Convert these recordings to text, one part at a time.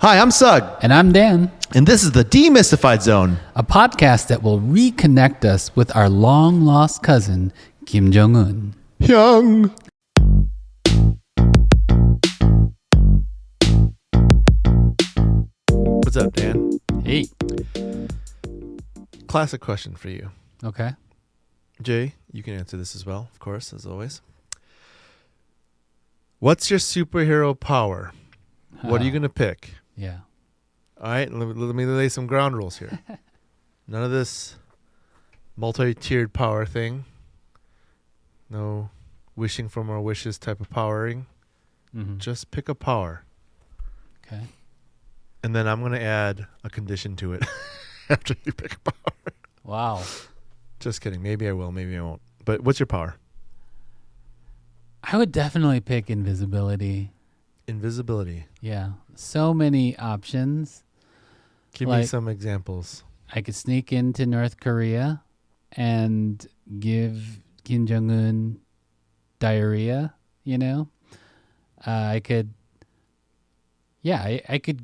Hi, I'm Sug. And I'm Dan. And this is the Demystified Zone, a podcast that will reconnect us with our long-lost cousin, Kim Jong Un. Young. What's up, Dan? Hey. Classic question for you. Okay. Jay, you can answer this as well, of course, as always. What's your superhero power? What are you going to pick? Yeah. All right, let me lay some ground rules here. None of this multi-tiered power thing. No wishing for more wishes type of powering. Mm-hmm. Just pick a power. Okay. And then I'm going to add a condition to it after you pick a power. Wow. Just kidding. Maybe I will, maybe I won't. But what's your power? I would definitely pick invisibility. Invisibility. Yeah. So many options. Give me some examples. I could sneak into North Korea and give Kim Jong Un diarrhea, you know? I could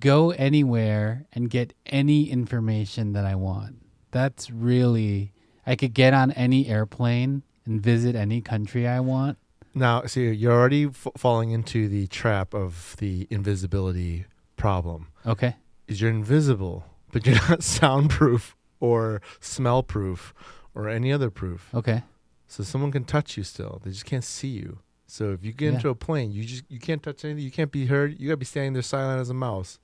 go anywhere and get any information that I want. That's really, I could get on any airplane and visit any country I want. Now, see, you're already falling into the trap of the invisibility problem. Okay. Is you're invisible, but you're not soundproof or smell-proof or any other proof. Okay. So someone can touch you still. They just can't see you. So if you get into a plane, you can't touch anything. You can't be heard. You got to be standing there silent as a mouse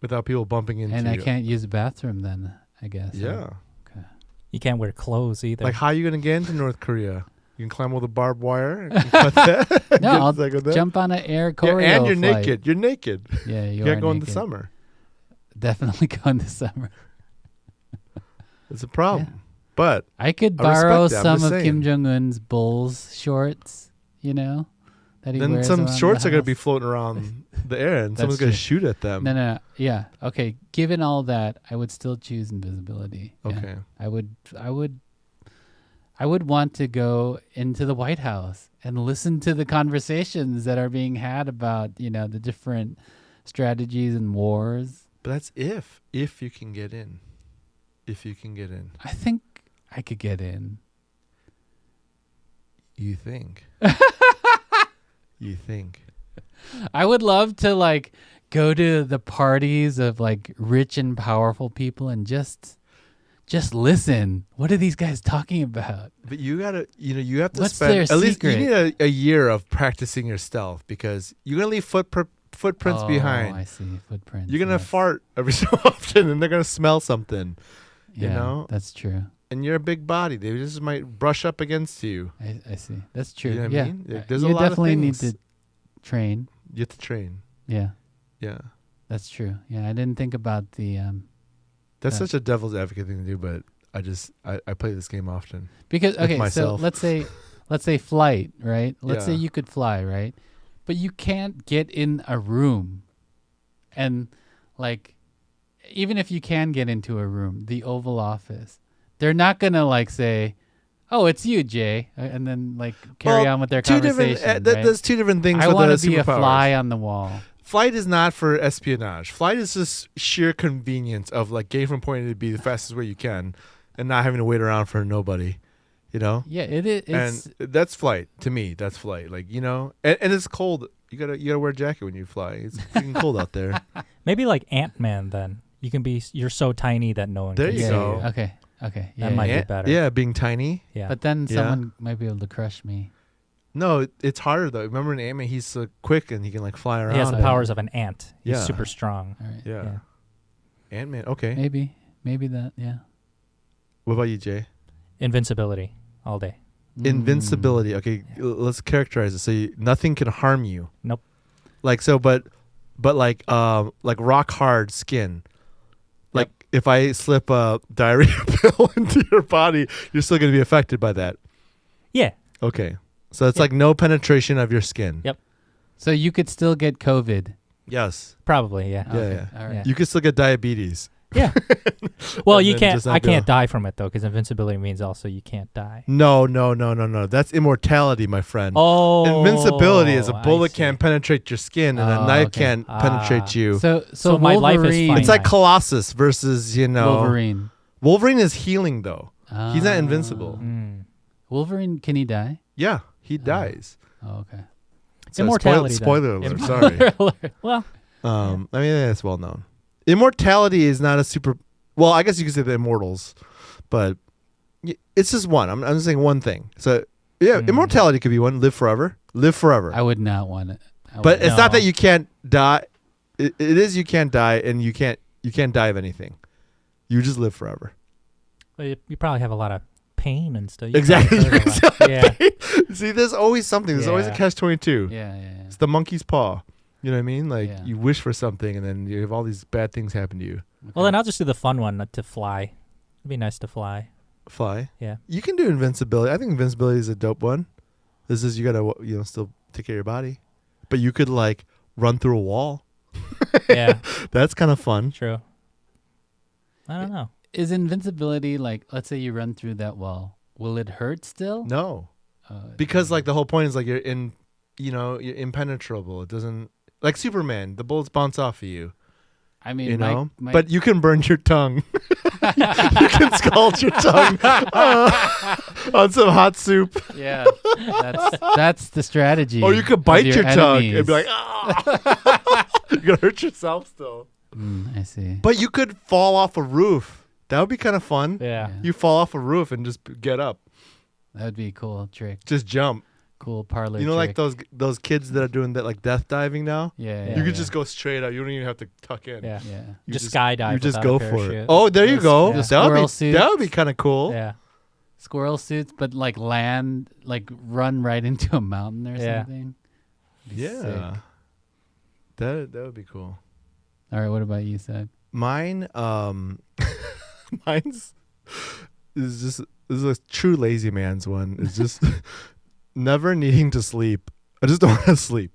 without people bumping into you. And I can't use the bathroom then, I guess. Yeah. Okay. You can't wear clothes either. Like, how are you going to get into North Korea? You can climb over the barbed wire and cut that. No, I'll jump on an air choreo and you're flight. naked. You're naked. Yeah, you can't are go naked. in the summer. Definitely go in the summer. It's a problem. Yeah. But I could I borrow respect that. I'm some of just Kim saying. Jong Un's Bulls shorts, you know, that he then wears some around shorts the are going to be house. floating around the air and That's someone's going to true. shoot at them. No. Yeah. Okay. Given all that, I would still choose invisibility. Yeah. Okay. I would want to go into the White House and listen to the conversations that are being had about, you know, the different strategies and wars. But that's if you can get in. If you can get in. I think I could get in. You think. You think. I would love to like go to the parties of like rich and powerful people and just listen. What are these guys talking about? But you got to, you have to What's spend their at least you secret? need a year of practicing your stealth because you're going to leave footprints behind. I see. Footprints. You're going to yes. fart every so often and they're going to smell something. Yeah, you know? That's true. And you're a big body. They just might brush up against you. I see. That's true. You know what yeah. I mean? There's you a lot of definitely need things. to train. You have to train. Yeah. Yeah. That's true. Yeah, I didn't think about the That's Yeah. such a devil's advocate thing to do, but I play this game often. because with okay, so myself. let's say flight, right? Let's say Yeah. you could fly, right? But you can't get in a room. And like even if you can get into a room, the Oval Office, they're not going to like say, "Oh, it's you, Jay," and then like carry on with their conversation. Right? There's two different things. I with want the to be a superpowers. fly on the wall. Flight is not for espionage. Flight is just sheer convenience of like getting from point A to B the fastest way you can, and not having to wait around for nobody. You know. Yeah, it is. And that's flight to me. That's flight. Like and it's cold. You gotta wear a jacket when you fly. It's freaking cold out there. Maybe like Ant-Man then. You're so tiny that no one There can you see go. you. Okay. Yeah, That might yeah. be better. Yeah, being tiny. Yeah. But then Yeah. someone might be able to crush me. No, it's harder though. Remember in Ant-Man, he's so quick and he can like fly around. he has the powers of an ant. He's Yeah. super strong. All right. Yeah. Yeah. Ant-Man. Okay. Maybe that. Yeah. What about you, Jay? Invincibility all day. Invincibility. Okay, let's characterize it. So nothing can harm you. Nope. Like so, but like rock hard skin. Like if I slip a diarrhea pill into your body, you're still going to be affected by that. Yeah. Okay, so it's like no penetration of your skin. Yep. So you could still get COVID. Yes. Probably. Yeah. Yeah. Okay, Yeah. all right. Yeah. You could still get diabetes. Yeah. Well, And you then can't. just not I can't go. die from it though, because invincibility means also you can't die. No. That's immortality, my friend. Oh, Invincibility is a I bullet see. can't penetrate your skin and a Oh, knife okay. can't penetrate you. So my life is Wolverine. fine. It's like Colossus versus, Wolverine. Wolverine is healing though. He's not invincible. Wolverine, can he die? Yeah, he dies. Oh, okay. So Immortality, Spoiler then. alert. Sorry. Well, I mean, that's well known. Immortality is not a super. Well, I guess you could say the immortals, but it's just one. I'm just saying one thing. So yeah, immortality could be one. Live forever. Live forever. I would not want it. But it's not No. that you can't die. It is you can't die, and you can't die of anything. You just live forever. you probably have a lot of pain and stuff. You Exactly. probably hurt a lot. Yeah. See, there's always something. There's always a Yeah. catch-22. Yeah. It's the monkey's paw. You know what I mean? Like Yeah. you wish for something, and then you have all these bad things happen to you. Well, then I'll just do the fun one, to fly. It'd be nice to fly. Fly. Yeah. You can do invincibility. I think invincibility is a dope one. This is you gotta still take care of your body, but you could like run through a wall. Yeah. That's kind of fun. True. I don't know. Is invincibility like, let's say you run through that wall, will it hurt still? No, because like the whole point is like you're impenetrable. It doesn't like Superman. The bullets bounce off of you. I mean, You know, my but you can burn your tongue. You can scald your tongue on some hot soup. yeah, that's the strategy. Or you could of bite your tongue enemies. and be like, ah. You're gonna hurt yourself still. I see. But you could fall off a roof. That would be kind of fun. Yeah. You fall off a roof and just get up. That would be a cool trick. Just jump. Cool parlor. You know, like trick. those kids that are doing that, like death diving now. Yeah. You You could yeah. just go straight out. You don't even have to tuck in. Yeah. Yeah. You Just skydive. You just without go a for it. parachute. Oh, there you Those- go. the That squirrel would suits. be kind of cool. Yeah. Squirrel suits, but like land, like run right into a mountain or Yeah. something. Be Yeah. sick. That would be cool. All right. What about you, Sug? Mine, mine's this is a true lazy man's one. It's just never needing to sleep. I just don't want to sleep.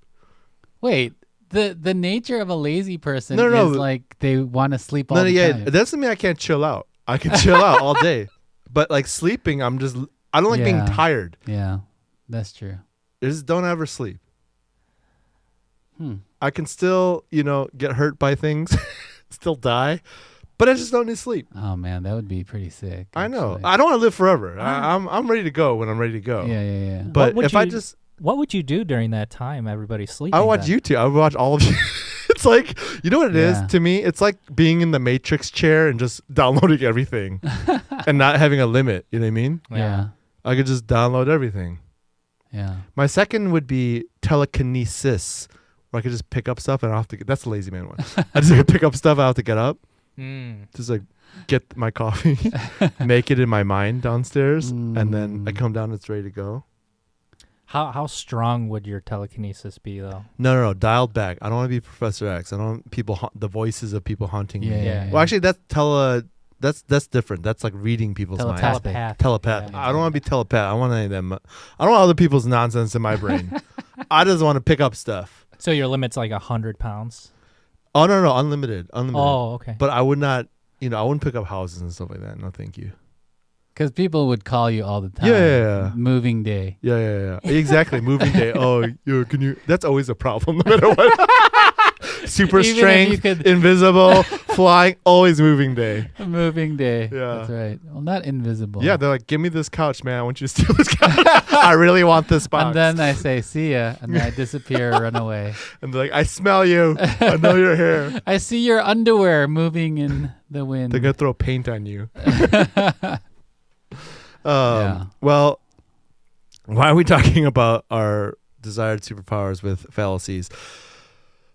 Wait. The nature of a lazy person No, is like they want to sleep all No, the yeah, time. it doesn't mean I can't chill out. I can chill out all day, but like sleeping, I don't like being Yeah. tired. Yeah, that's true. I just don't ever sleep. Hmm. I can still, get hurt by things, still die, but I just don't need sleep. Oh man, that would be pretty sick. I know. actually. I don't want to live forever. I'm ready to go when I'm ready to go. Yeah. But would if I you- just, What would you do during that time? Everybody's sleeping. I watch then? YouTube. I would watch all of you. It's like, you know what it is Yeah. to me? It's like being in the Matrix chair and just downloading everything and not having a limit. You know what I mean? Yeah. I could just download everything. Yeah. My second would be telekinesis, where I could just pick up stuff and I have to get. That's the lazy man one. I just have to pick up stuff. I have to get up, just like get my coffee, make it in my mind downstairs, and then I come down. It's ready to go. How strong would your telekinesis be though? No, dialed back. I don't want to be Professor X. I don't want people the voices of people haunting me. Yeah. Well, actually, that's different. That's like reading people's minds. Telepathic. Telepath. Yeah. I don't want to be telepath. I want any of them. I don't want other people's nonsense in my brain. I just want to pick up stuff. So your limit's like 100 pounds. Oh no, unlimited. Oh, okay. But I would not. I wouldn't pick up houses and stuff like that. No, thank you. Because people would call you all the time. Yeah. Moving day. Yeah. Exactly. Moving day. Oh, can you? That's always a problem, no matter what. Super Even if strength, you could- invisible, flying, always moving day. Moving day. Yeah. That's right. Well, not invisible. Yeah, they're like, give me this couch, man. I want you to steal this couch. I really want this box. And then I say, see ya. And then I disappear, run away. And they're like, I smell you. I know you're here. I see your underwear moving in the wind. They're going to throw paint on you. Yeah. Well, why are we talking about our desired superpowers with fallacies?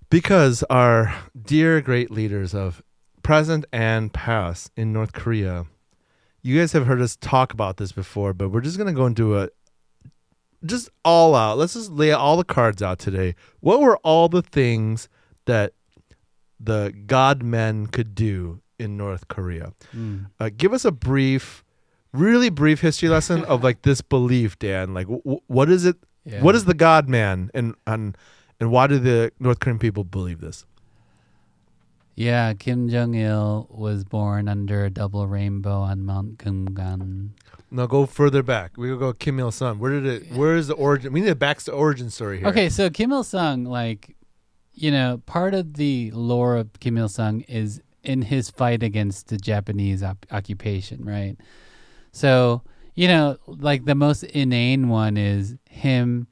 Because our dear great leaders of present and past in North Korea, you guys have heard us talk about this before, but we're just going to go into just all out. Let's just lay all the cards out today. What were all the things that the God men could do in North Korea? Give us a really brief history lesson of like this belief, Dan. Like, what is it? Yeah. What is the God man, and why do the North Korean people believe this? Yeah, Kim Jong Il was born under a double rainbow on Mount Kumgan. Now go further back. We go Kim Il Sung. Where is the origin? We need a back origin story here. Okay, so Kim Il Sung, like, part of the lore of Kim Il Sung is in his fight against the Japanese occupation, right? So, like the most inane one is him,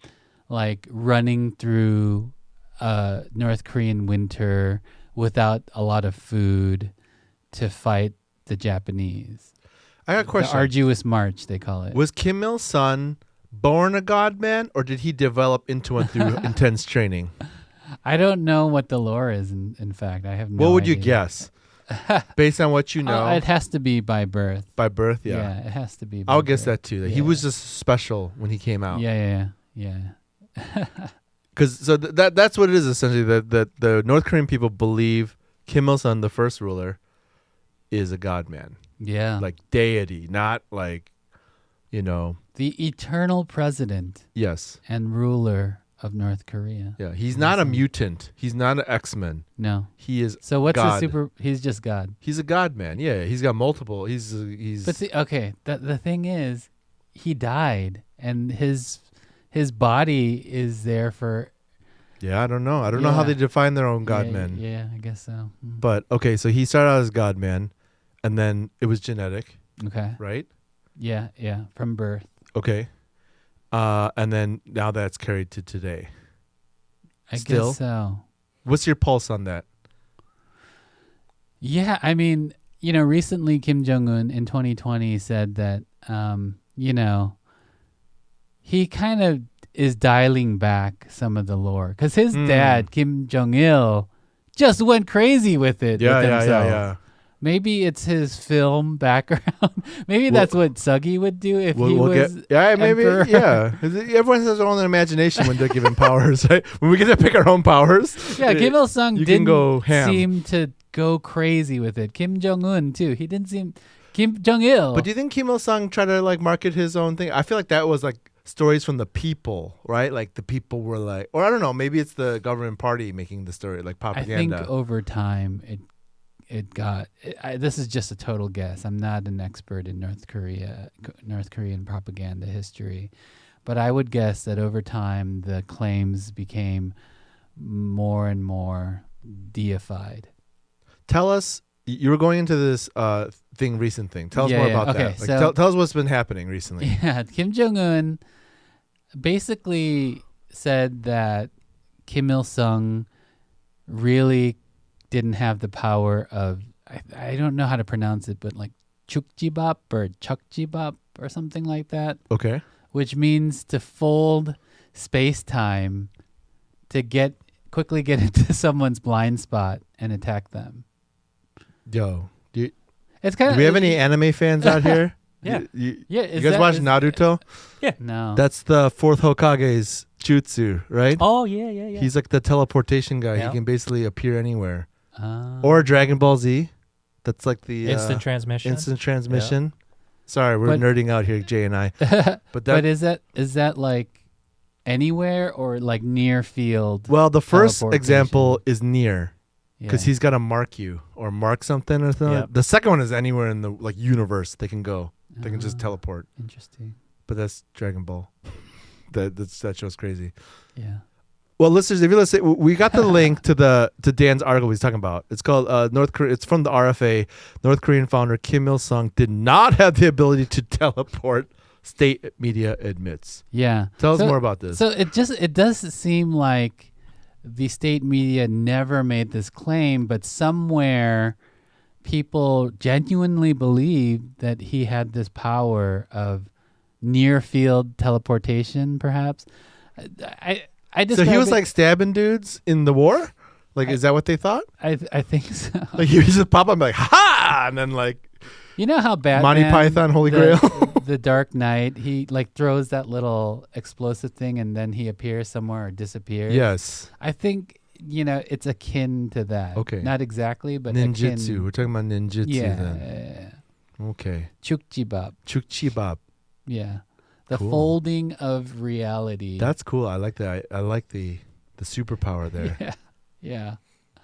like, running through North Korean winter without a lot of food to fight the Japanese. I got a question. The arduous march, they call it. Was Kim Il Sung born a god man, or did he develop into one through intense training? I don't know what the lore is. In fact, I have no. What would you idea. guess, based on what you know? It has to be by birth. By birth, yeah. Yeah, it has to be. By I'll guess birth. that too. That Yeah. he was just special when he came out. Yeah. Because that's what it is essentially. That the North Korean people believe Kim Il Sung, the first ruler, is a god man, Yeah. like deity, not like, The eternal president yes, and ruler of North Korea. yeah. He's not a mutant. He's not an X-Men. No. He is. So what's God. he's just God. He's a god man. Yeah, he's got multiple. He's. But see, okay, the thing is, he died and his body is there for Yeah, I don't know. I don't know how Yeah. they define their own god man. Yeah, I guess so. But okay, so he started out as god man, and then it was genetic, Okay. right? Yeah, from birth. Okay. And then now that's carried to today. I Still? guess so. What's your pulse on that? Yeah, I mean, recently Kim Jong Un in 2020 said that, he kind of is dialing back some of the lore because his dad Kim Jong Il just went crazy with it. with himself. Yeah. Maybe it's his film background. Maybe that's what Suggy would do if he was. Maybe. emperor. Yeah. Everyone has their own imagination when they're given powers. Right? When we get to pick our own powers. Yeah, Kim Il Sung you can didn't go ham. seem to go crazy with it. Kim Jong Un too. He didn't seem. Kim Jong Il. But do you think Kim Il Sung tried to like market his own thing? I feel like that was like stories from the people, right? Like the people were like, or I don't know, maybe it's the government party making the story, like I propaganda. think over time it got. This is just a total guess. I'm not an expert in North Korean propaganda history, but I would guess that over time the claims became more and more deified. Tell us, you were going into this recent thing. Tell us more about Okay, that. Like, so- tell us what's been happening recently. Yeah, Kim Jong Un basically said that Kim Il Sung really didn't have the power of I don't know how to pronounce it, but like Chukjibop or Chukjibop or something like that, Okay. which means to fold space-time to quickly get into someone's blind spot and attack them. Yo, It's kind do of we have any anime fans out here? Yeah. You is guys that- watch is- Naruto? No. That's the fourth Hokage's jutsu, right? Oh yeah. He's like the teleportation guy. Yeah. He can basically appear anywhere. Ah. Or Dragon Ball Z. That's like the Instant transmission. instant transmission. Sorry, we're But- nerding out here, Jay and I. But But is that like anywhere or like near field? well, the first teleportation? example is near because Yeah. he's got to mark you or mark something or something. Yep. The second one is anywhere in the like universe they can go. They can just Ah, teleport. Interesting. But that's Dragon Ball. that show's crazy. Yeah. Well, listeners, if you listen, we got the link to Dan's article he's talking about. It's called North Korea. It's from the RFA. North Korean founder Kim Il Sung did not have the ability to teleport. State media admits. Yeah. Tell us So- more about this. So it does seem like the state media never made this claim, but somewhere people genuinely believed that he had this power of near field teleportation, perhaps. I So he describe was it- like stabbing dudes in the war. Like, is that what they thought? I think so. Like he would just pop up and be like, ha! And then like You know how Batman, Monty Python, Holy Grail. the Dark Knight, he like throws that little explosive thing and then he appears somewhere or disappears. yes, I think it's akin to that. Okay. Not exactly, but ninjutsu. akin. We're talking about ninjutsu Yeah. then. Okay, Chukjibop. Chukjibop. Yeah. The Cool. folding of reality. That's cool. I like that. I like the superpower there. Yeah. Yeah.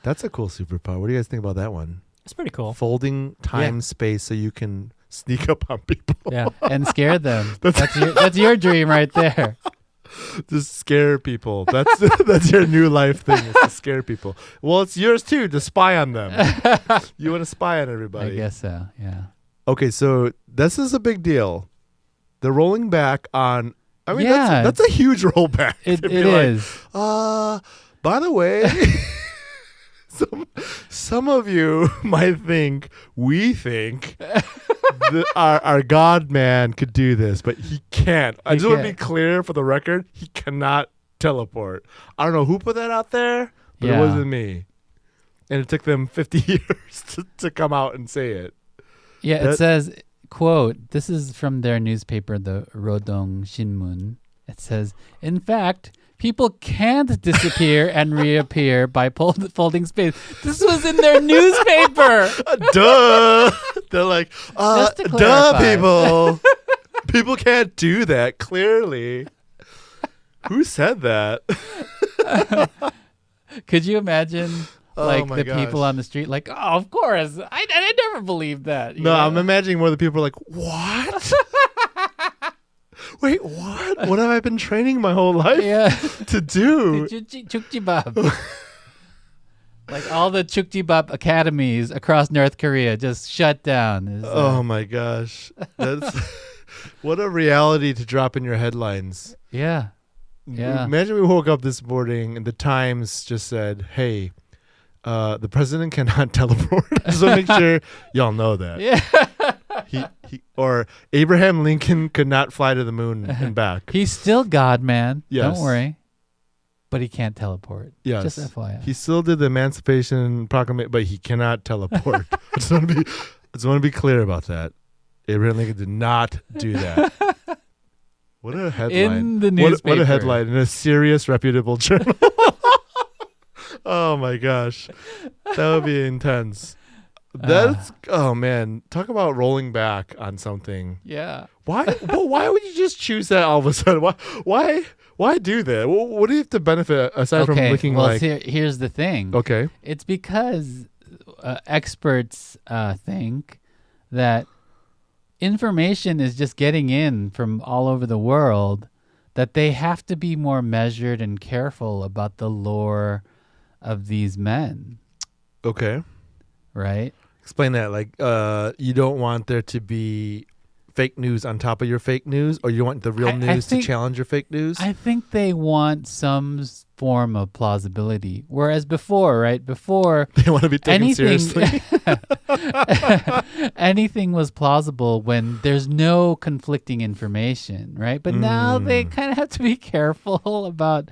That's a cool superpower. What do you guys think about that one? It's pretty cool. Folding time space so you can sneak up on people. Yeah. And scare them. That's your dream right there. Just scare people. That's your new life thing, is to scare people. Well, it's yours too, to spy on them. You want to spy on everybody. I guess so. Yeah. Okay, so this is a big deal. They're rolling back on. I mean, Yeah. that's a huge rollback. It to be is. By the way, some of you might think we think that our God man could do this, but he can't. I just want to be clear for the record: he cannot teleport. I don't know who put that out there, but it wasn't me. And it took them 50 years to come out and say it. Yeah, it says, quote, this is from their newspaper, the Rodong Shinmun. It says, in fact, people can't disappear and reappear by folding space. This was in their newspaper. Duh. They're like, Just to duh, clarify. people. People can't do that, clearly. Who said that? Could you imagine like my the gosh. people on the street like, oh, of course. I never believed that. you No, know? I'm imagining more the people are like, what? Wait, what? What have I been training my whole life Yeah. to do? Chukjibop. Like all the Chukjibop academies across North Korea just shut down. Oh my gosh. That's what a reality to drop in your headlines. Yeah. Yeah. Imagine we woke up this morning and the Times just said, hey, the president cannot teleport. Just want to make sure y'all know that. Yeah. Or Abraham Lincoln could not fly to the moon and back. He's still God, man. Yes. Don't worry. But he can't teleport. Yes. Just FYI. He still did the Emancipation Proclamation, but he cannot teleport. I just want to be clear about that. Abraham Lincoln did not do that. What a headline! In the newspaper. What a headline in a serious, reputable journal. Oh my gosh, that would be intense. That's oh man, talk about rolling back on something. Yeah. Why? Well, why would you just choose that all of a sudden? Why do that? What do you have to benefit aside from looking well, like? here's the thing. Okay. It's because experts think that information is just getting in from all over the world, that they have to be more measured and careful about the lore of these men. Okay. Right? Explain that. Like, you don't want there to be fake news on top of your fake news, or you want the real news to challenge your fake news? I think they want some form of plausibility. Whereas before, right? Before they want to be taken seriously. Anything was plausible when there's no conflicting information, right? But now they kind of have to be careful about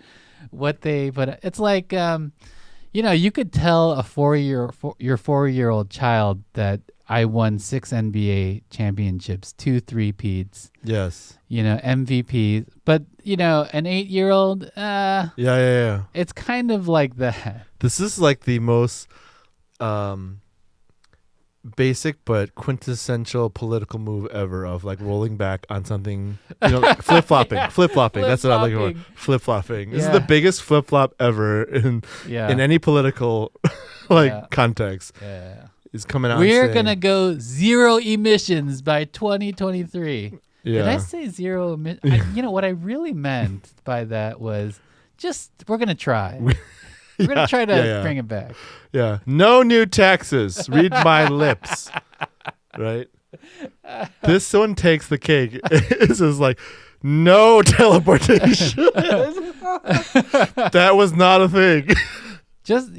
what they put. It's like, you could tell your 4-year-old child that I won 6 NBA championships, 2 3-peats. Yes. MVP. But, an 8-year-old, Yeah. it's kind of like that. This is like the most basic but quintessential political move ever of like rolling back on something, like flip-flopping. Yeah. Flip-flopping. That's what I'm looking for. Flip-flopping. This is the biggest flip-flop ever in any political context. Yeah. Is coming out. We're going to go 0 emissions by 2023. Yeah. Did I say 0 emissions? What I really meant by that was just, we're going to try. We're going to try to bring it back. Yeah. No new taxes. Read my lips. Right? This one takes the cake. It's just like, no teleportation. That was not a thing. Just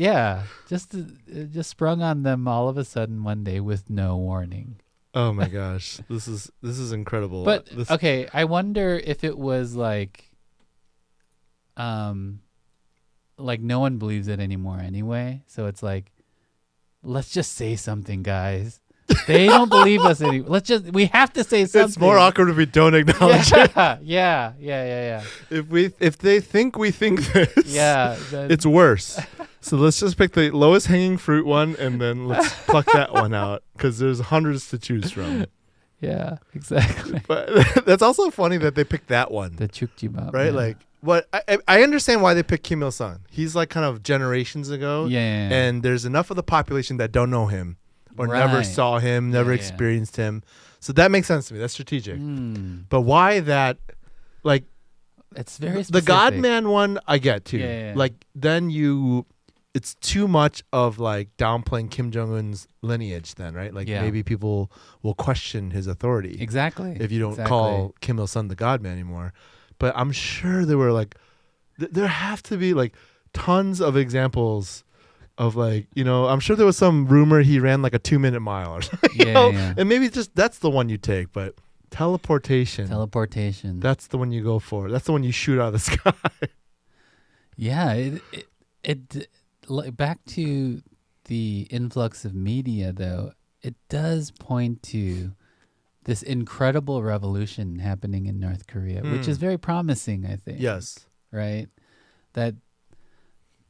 sprung on them all of a sudden one day with no warning. Oh my gosh, this is incredible. But okay, I wonder if it was like no one believes it anymore anyway. So it's like, let's just say something, guys. They don't believe us anymore. We have to say something. It's more awkward if we don't acknowledge it. Yeah. If they think we think this, it's worse. So let's just pick the lowest hanging fruit one and then let's pluck that one out because there's hundreds to choose from. Yeah, exactly. But that's also funny that they picked that one. The Chukjibop. Right? Yeah. Like, what I understand why they picked Kim Il Sung. He's like kind of generations ago. Yeah. And there's enough of the population that don't know him or never Right. saw him, never Yeah. experienced him. So that makes sense to me. That's strategic. Mm. But why that? Like It's very the specific. God Man one, I get too. Yeah. Like then it's too much of like downplaying Kim Jong Un's lineage. Then right? Like Yeah. maybe people will question his authority Exactly. if you don't call Kim Il Sung the God Man anymore. But I'm sure there were like there have to be like tons of examples of like, I'm sure there was some rumor he ran like a 2-minute mile or something. Yeah. And maybe just that's the one you take, but teleportation. That's the one you go for. That's the one you shoot out of the sky. Yeah. Like, back to the influx of media, though, it does point to this incredible revolution happening in North Korea, which is very promising, I think. Yes. Right? That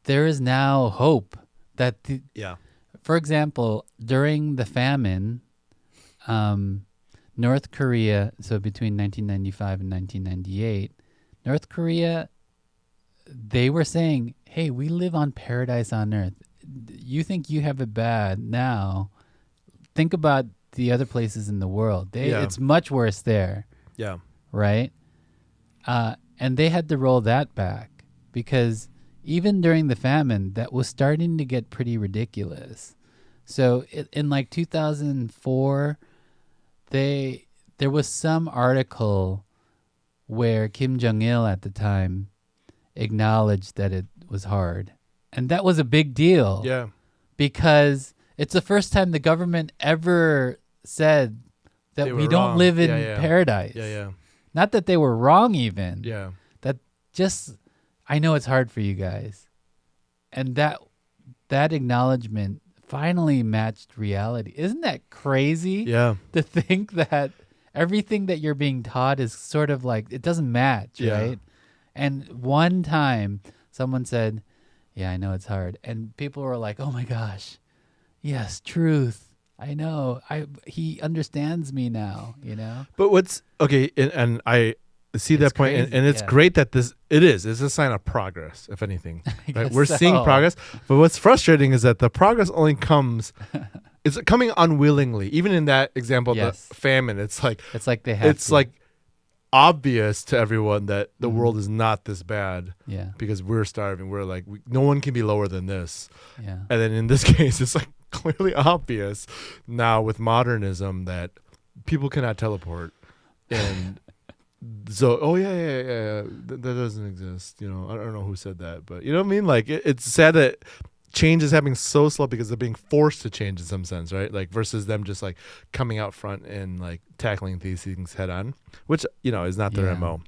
there is now hope that, Yeah. for example, during the famine, North Korea, so between 1995 and 1998, North Korea, they were saying, hey, we live on paradise on earth. You think you have it bad now. Think about the other places in the world. It's much worse there. Yeah. Right? And they had to roll that back because even during the famine, that was starting to get pretty ridiculous. So in like 2004, there was some article where Kim Jong-il at the time acknowledged that it was hard. And that was a big deal. Yeah. Because it's the first time the government ever said that They we were don't wrong. live in Yeah. paradise. Yeah. Not that they were wrong even. Yeah. That just, I know it's hard for you guys. And that acknowledgement finally matched reality. Isn't that crazy? Yeah. To think that everything that you're being taught is sort of like, it doesn't match, Yeah. right? And one time someone said, yeah, I know it's hard. And people were like, oh my gosh, yes, truth. I know. He understands me now, But what's okay, and I see that point, crazy, and it's yeah. great that it's a sign of progress, if anything. Right? guess We're seeing so. progress, but what's frustrating is that the progress only comes, it's coming unwillingly. Even in that example, Yes. the famine, it's like It's like they have it's to. like obvious to everyone that the Mhm. world is not this bad Yeah, because we're starving. We're like no one can be lower than this. yeah. And then in this case, it's like clearly obvious now with modernism that people cannot teleport. And so, that doesn't exist. I don't know who said that, but you know what I mean? Like it's sad that change is happening so slow because they're being forced to change in some sense, right? Like versus them just like coming out front and like tackling these things head on, which, is not their Yeah. MO.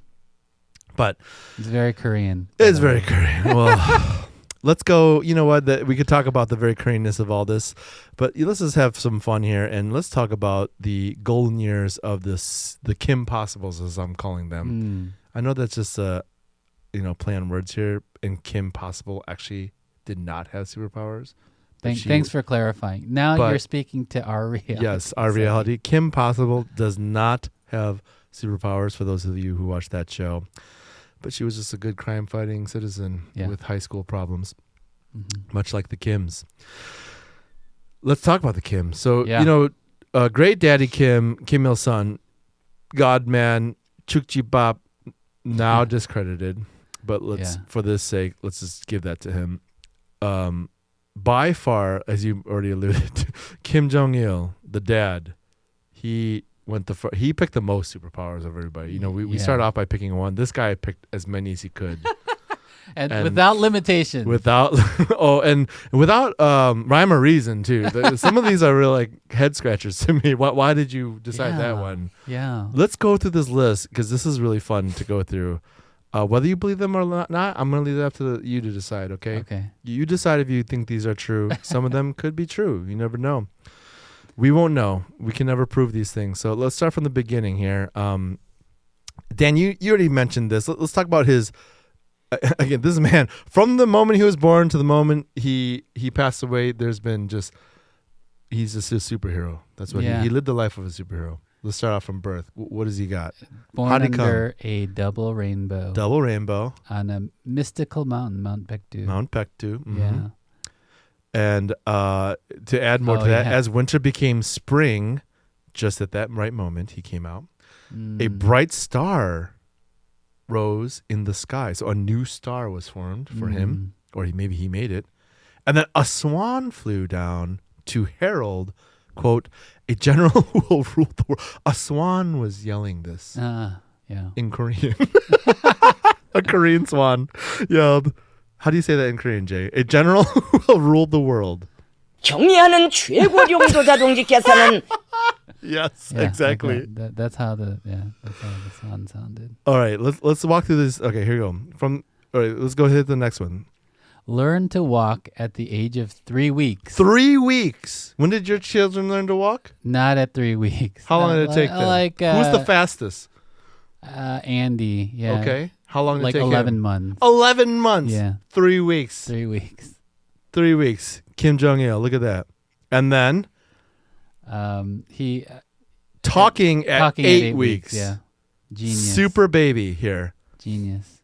But It's very Korean. it's very Korean. Well, let's go. You know what? We could talk about the very Koreanness of all this, but let's just have some fun here and let's talk about the golden years of the Kim Possibles, as I'm calling them. I know that's just play on words here, and Kim Possible actually did not have superpowers. Thanks for clarifying. Now But- you're speaking to our reality. Yes, our reality. Kim Possible does not have superpowers, for those of you who watched that show. But she was just a good crime-fighting citizen Yeah. with high school problems, Mhm. much like the Kims. Let's talk about the Kims. So, Yeah. great daddy Kim Il-sung, God man, Chukjibop, now discredited. But for this sake, let's just give that to him. By far, as you already alluded to, Kim Jong-il, the dad, he picked the most superpowers of everybody. We started off by picking one. This guy picked as many as he could. and and without limitation. Without without rhyme or reason too. Some of these are real like head scratchers to me. Why did you decide that one? Yeah. Let's go through this list because this is really fun to go through. Whether you believe them or not, I'm going to leave it up to you to decide, okay? Okay. You decide if you think these are true. Some of them could be true. You never know. We won't know. We can never prove these things. So let's start from the beginning here. Dan, you already mentioned this. Let's talk about his... Again, this man, from the moment he was born to the moment he passed away, there's been he's just a superhero. That's what he lived the life of a superhero. Let's start off from birth. What does he got? Born How'd he come? under a double rainbow Double rainbow. on a mystical mountain, Mount Pektu. Mount Pektu. Mhm. Yeah. And to add more to that, yeah. as winter became spring, just at that right moment, he came out. A Mm. bright star rose in the sky. So a new star was formed for him, or maybe he made it. And then a swan flew down to herald, quote, a general who will rule the world. A swan was yelling this Yeah. in Korean. A Korean swan yelled. How do you say that in Korean, Jay? A general who will rule the world. 경의하는 최고 용도자 동지께서는 Yes, Yeah, exactly. okay. That's how the swan sounded. All right, let's walk through this. Okay, here we go. All right, let's go hit the next one. Learn to walk at the age of 3 weeks. 3 weeks. When did your children learn to walk? Not at 3 weeks. How long did it take them? Like Who's the fastest? Andy. Yeah. Okay. How long did Like it take 11 him? months. 11 months. Yeah. 3 weeks. 3 weeks. 3 weeks. Kim Jong-il. Look at that. And then He talking at talking 8 at 8 weeks. Yeah. Genius. Super baby here. Genius.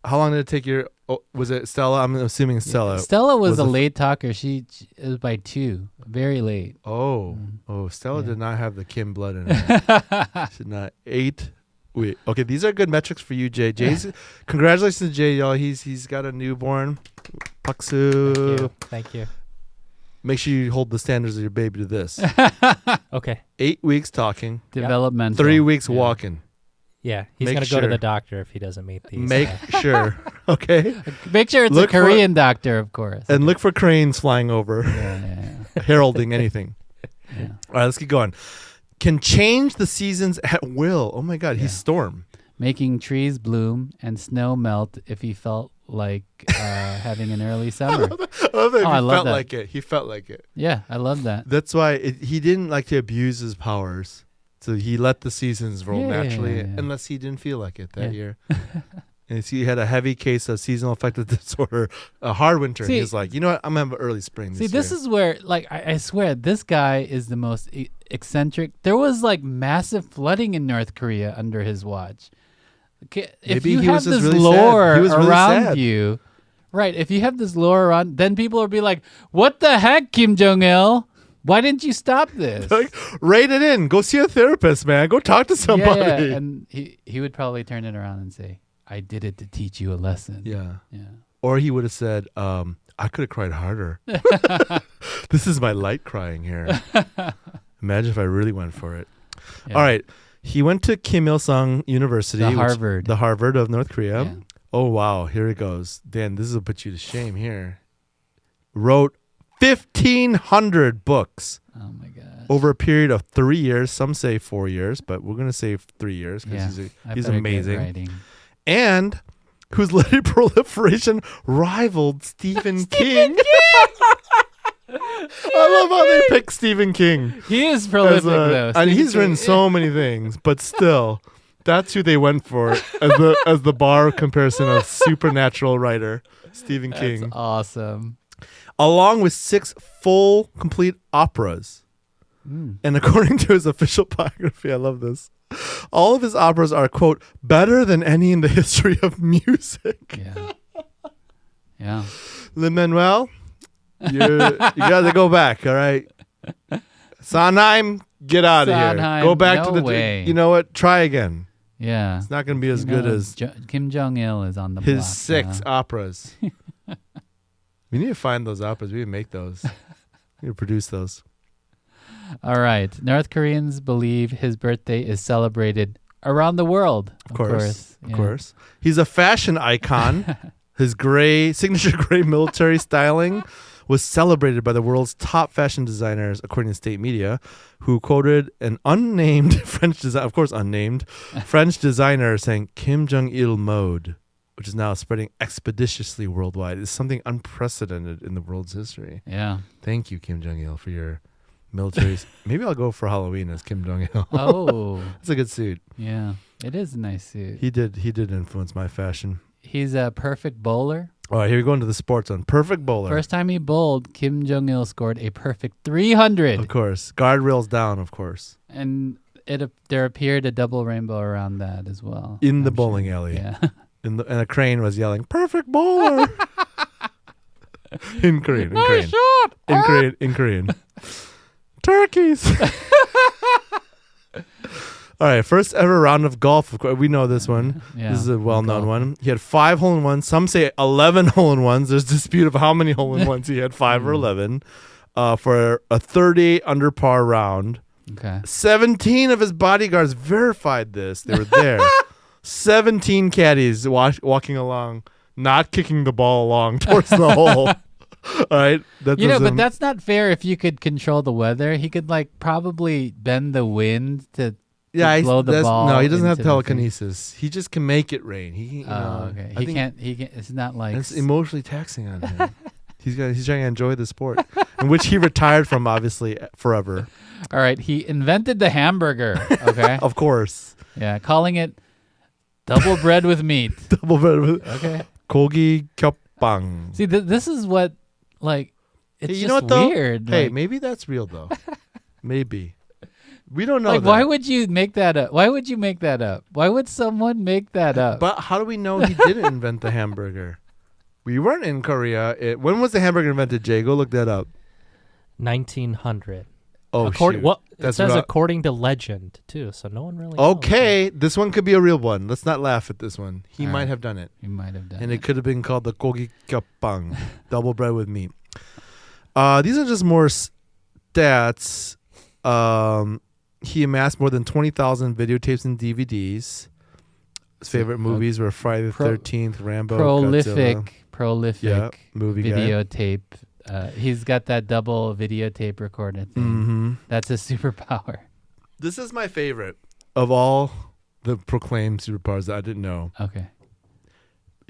How long did it take your? Oh, was it Stella? I'm assuming Stella. Stella was was a the f- late talker. She it was by 2. Very late. Oh, Stella Yeah. did not have the Kim blood in her. She did not. 8 weeks. Okay, these are good metrics for you, Jay. Jay's congratulations to Jay, y'all. He's got a newborn. Paksu. Thank you. Make sure you hold the standards of your baby to this. Okay. 8 weeks talking. Developmental. 3 weeks Yeah. walking. Yeah, he's Make gonna go to sure. the doctor if he doesn't meet these. Make sure. Okay. Make sure it's Look a for- Korean doctor, of course. And look for cranes flying over, Yeah. heralding anything. Yeah. All right, let's keep going. Can change the seasons at will. Oh my God, he's Yeah. Storm. Making trees bloom and snow melt if he felt like having an early summer. I love felt that. like it. He felt like it. Yeah, I love that. That's why he didn't like to abuse his powers. So he let the seasons roll Yeah, naturally, yeah. unless he didn't feel like it that Yeah. year. And he had a heavy case of seasonal affective disorder, a hard winter. See- He's like, you know what? I'm going to have an early spring See, this this year. is where, like, I swear, this guy is the most eccentric. There was, like, massive flooding in North Korea under his watch. If Maybe you he have was just this really sad. lore He was really around sad. you, right, if you have this lore around, then people will be like, what the heck, Kim Jong-il? Why didn't you stop this? Like, rate it in. Go see a therapist, man. Go talk to somebody. Yeah. And he would probably turn it around and say, I did it to teach you a lesson. Yeah. Yeah. Or he would have said, I could have cried harder. This is my light crying here. Imagine if I really went for it. Yeah. All right. He went to Kim Il-sung University. The Harvard. The Harvard of North Korea. Yeah. Oh, wow. Here it goes. Dan, this will put you to shame here. Wrote 1,500 books Oh, my God. over a period of 3 years. Some say 4 years, but we're going to say 3 years because Yeah. I he's better get amazing. writing. And whose literary proliferation rivaled Stephen King. I love how they pick Stephen King. He is prolific, though. And he's Stephen written King. so many things, but still, that's who they went for as the bar comparison of supernatural writer Stephen King, That's awesome. along with 6 full complete operas. And according to his official biography, I love this. All of his operas are, quote, better than any in the history of music. Yeah. Yeah. Lin-Manuel, you got to go back, all right? Sondheim, get out of here. Sondheim, Go back no to the. way. You know what? Try again. Yeah. It's not going to be as You good know, as Kim Jong-il is on the his block 6 now. operas. We need to find those operas. We need to make those. We need to produce those. All right. North Koreans believe his birthday is celebrated around the world. Of course. Of Yeah. course. He's a fashion icon. His signature gray military styling was celebrated by the world's top fashion designers, according to state media, who quoted an unnamed French designer saying Kim Jong-il mode, which is now spreading expeditiously worldwide, is something unprecedented in the world's history. Yeah. Thank you, Kim Jong-il, for your military. Maybe I'll go for Halloween as Kim Jong-il. Oh. That's a good suit. Yeah. It is a nice suit. He did influence my fashion. He's a perfect bowler. All right, here we go into the sports on perfect bowler. First time he bowled, Kim Jong-il scored a perfect 300. Of course. Guardrails down, of course. And there appeared a double rainbow around that as well. In the I'm bowling sure. alley. Yeah. And a crane was yelling, "Perfect bowler!" in Korean. In Korean. shot. In Korean. Turkeys. All right, first ever round of golf. Of course, we know this one. Yeah. This is a well-known Golf. one. He had 5 hole-in-ones. Some say 11 hole-in-ones. There's dispute of how many hole-in-ones he had, 5 or 11, for a 38 under par round. Okay. 17 of his bodyguards verified this. They were there. 17 caddies walking along, not kicking the ball along towards the hole. All right. That But that's not fair. If you could control the weather, he could like probably bend the wind to blow the ball. No, he doesn't have into the thing. telekinesis. He just can make it rain. Okay. He can't. It's not like. It's emotionally taxing on him. He's trying to enjoy the sport, in which he retired from, obviously, forever. All right. He invented the hamburger. Okay. Of course. Yeah. Calling it double bread with meat. Double bread with Okay. kogi kyopbang. See, this is what like. It's Hey, just you know what, though? weird. Hey, like, maybe that's real though. Maybe. We don't know. like that. why would you make that up? Why would you make that up? Why would someone make that up? But how do we know he didn't invent the hamburger? We weren't in Korea. When was the hamburger invented, Jay? Go look that up. 1900. Oh, According, shoot. well, it That's says what I- according to legend too, so no one really knows. Okay, this one could be a real one. Let's not laugh at this one. He All might right. have done it. You might have done. And it could have been called the kogi kyopbang, double bread with meat. These are just more stats. He amassed more than 20,000 videotapes and DVDs. His favorite movies were Friday the 13th, Rambo, Godzilla. prolific Yeah, movie guy. videotape. He's got that double videotape recorder thing. Mm-hmm. That's a superpower. This is my favorite of all the proclaimed superpowers that I didn't know. Okay.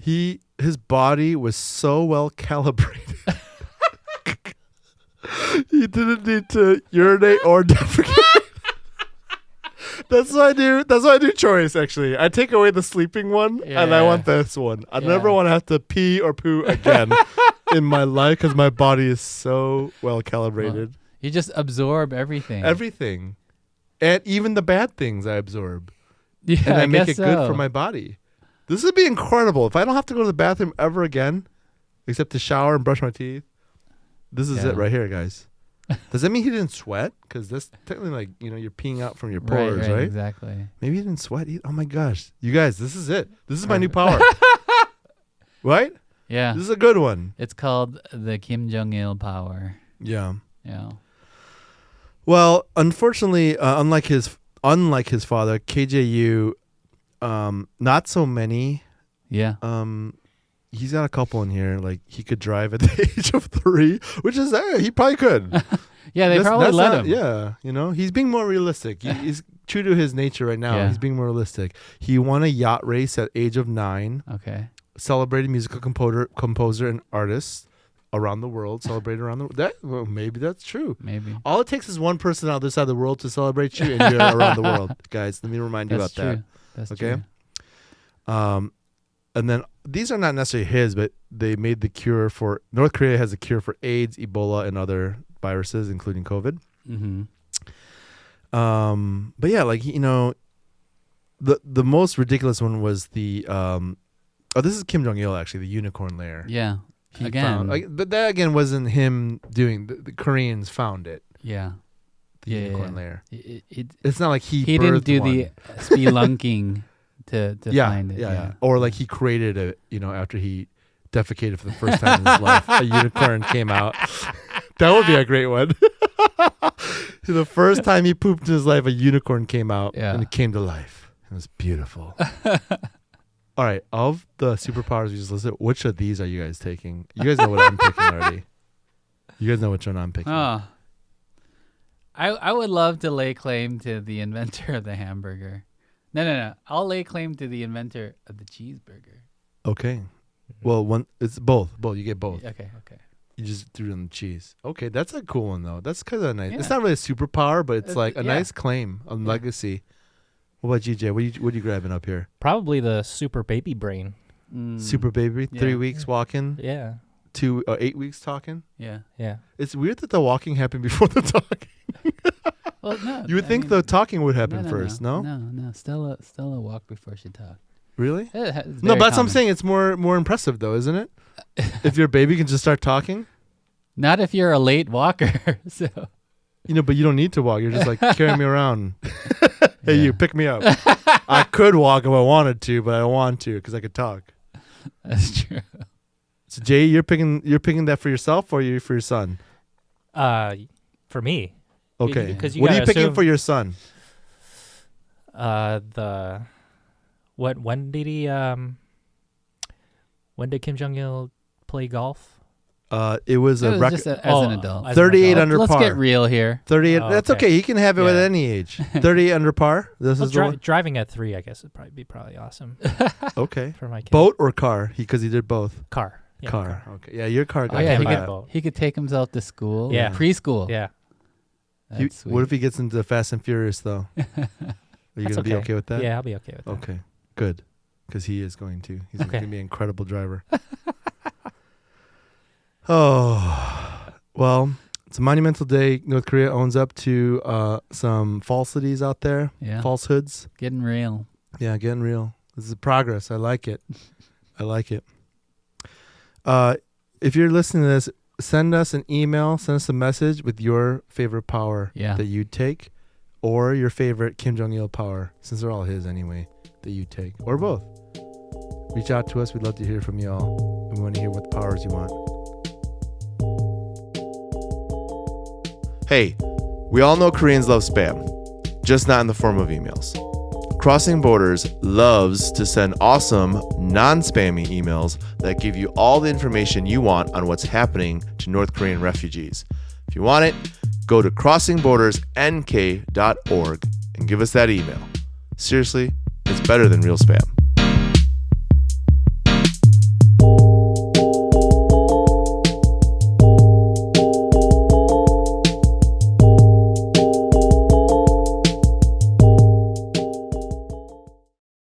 His body was so well calibrated. He didn't need to urinate or defecate. That's what I do choice, actually. I take away the sleeping one, and I want this one. I never want to have to pee or poo again in my life because my body is so well calibrated. Well, you just absorb everything. Everything. And even the bad things I absorb. Yeah, And I make guess it good so. for my body. This would be incredible. If I don't have to go to the bathroom ever again, except to shower and brush my teeth, this is it right here, guys. Does that mean he didn't sweat? Because that's technically like, you're peeing out from your pores, right? Exactly. Maybe he didn't sweat. Oh my gosh. You guys, this is it. This is my new power. Right? Yeah. This is a good one. It's called the Kim Jong-il power. Yeah. Yeah. Well, unfortunately, unlike his father, KJU, not so many. Yeah. He's got a couple in here. Like he could drive at the age of 3, which is he probably could. Yeah, they probably let him. Yeah, he's being more realistic. He's true to his nature right now. Yeah. He's being more realistic. He won a yacht race at age of 9. Okay. Celebrated musical composer and artist around the world. Celebrated around the world. Well, maybe that's true. Maybe. All it takes is one person on the other side of the world to celebrate you, and you're around the world, guys. Let me remind you That's about true. That's Okay. true. And then these are not necessarily his, but they made the cure for North Korea has a cure for AIDS, Ebola, and other viruses, including COVID. Mm-hmm. But yeah, like the most ridiculous one was the this is Kim Jong Il actually, the unicorn layer. Yeah. He Again. but that again wasn't him doing. The Koreans found it. Yeah. The unicorn layer. It It's not like he didn't birthed do one. the spelunking to find it. Yeah. Or like he created it, after he defecated for the first time in his life, a unicorn came out. That would be a great one. The first time he pooped in his life, a unicorn came out and it came to life. It was beautiful. All right, of the superpowers we just listed, which of these are you guys taking? You guys know what I'm picking already. You guys know which one I'm picking. Oh. I would love to lay claim to the inventor of the hamburger. No. I'll lay claim to the inventor of the cheeseburger. Okay. Well, it's both. Both. You get both. Okay. You just threw in the cheese. Okay, that's a cool one though. That's kind of nice. Yeah. It's not really a superpower, but it's like a yeah. nice claim on legacy. What about you, Jay? What are you grabbing up here? Probably the super baby brain. Super baby, 3 weeks walking, Yeah. 8 weeks talking. Yeah. Yeah. It's weird that the walking happened before the talking. Well, no. You would I think mean, the talking would happen first, no? No. Stella walked before she talked. Really? It's No, very but that's what I'm common. saying. It's more impressive, though, isn't it? If your baby can just start talking, Not if you're a late walker. So but you don't need to walk. You're just like carrying me around. Hey, Yeah. you pick me up. I could walk if I wanted to, but I don't want to because I could talk. that's true. So Jay, you're picking that for yourself or you for your son? For me. Okay. Because What are you picking for your son? When did Kim Jong Il play golf? It was It a was record. just as an adult. as an 38 adult. under Let's par. get real here. 38. Oh, That's okay. okay. He can have it with Yeah. any age. 38 under par. This Well, is the one. driving at 3, I guess, would probably be awesome Okay. for my kid. Boat or car? Because he did both. Car. Yeah, car. Okay. Yeah, your car Oh guy. yeah, can't he buy a could, boat. he could take himself to school. Yeah. Preschool. Yeah. That's sweet. What if he gets into Fast and Furious though? Are you That's gonna be okay with that? Yeah, I'll be okay with that. Okay. Good. Because he is going to. He's Okay. going to be an incredible driver. Oh, well, it's a monumental day. North Korea owns up to some falsities out there, Yeah. falsehoods. Getting real. Yeah, getting real. This is progress. I like it. I like it. If you're listening to this, send us an email, send us a message with your favorite power Yeah. that you'd take or your favorite Kim Jong-il power, since they're all his anyway, that you take, or both. Reach out to us. We'd love to hear from y'all. And we want to hear what powers you want. Hey, we all know Koreans love spam, just not in the form of emails. Crossing Borders loves to send awesome, non-spammy emails that give you all the information you want on what's happening to North Korean refugees. If you want it, go to crossingbordersnk.org and give us that email. Seriously, it's better than real spam.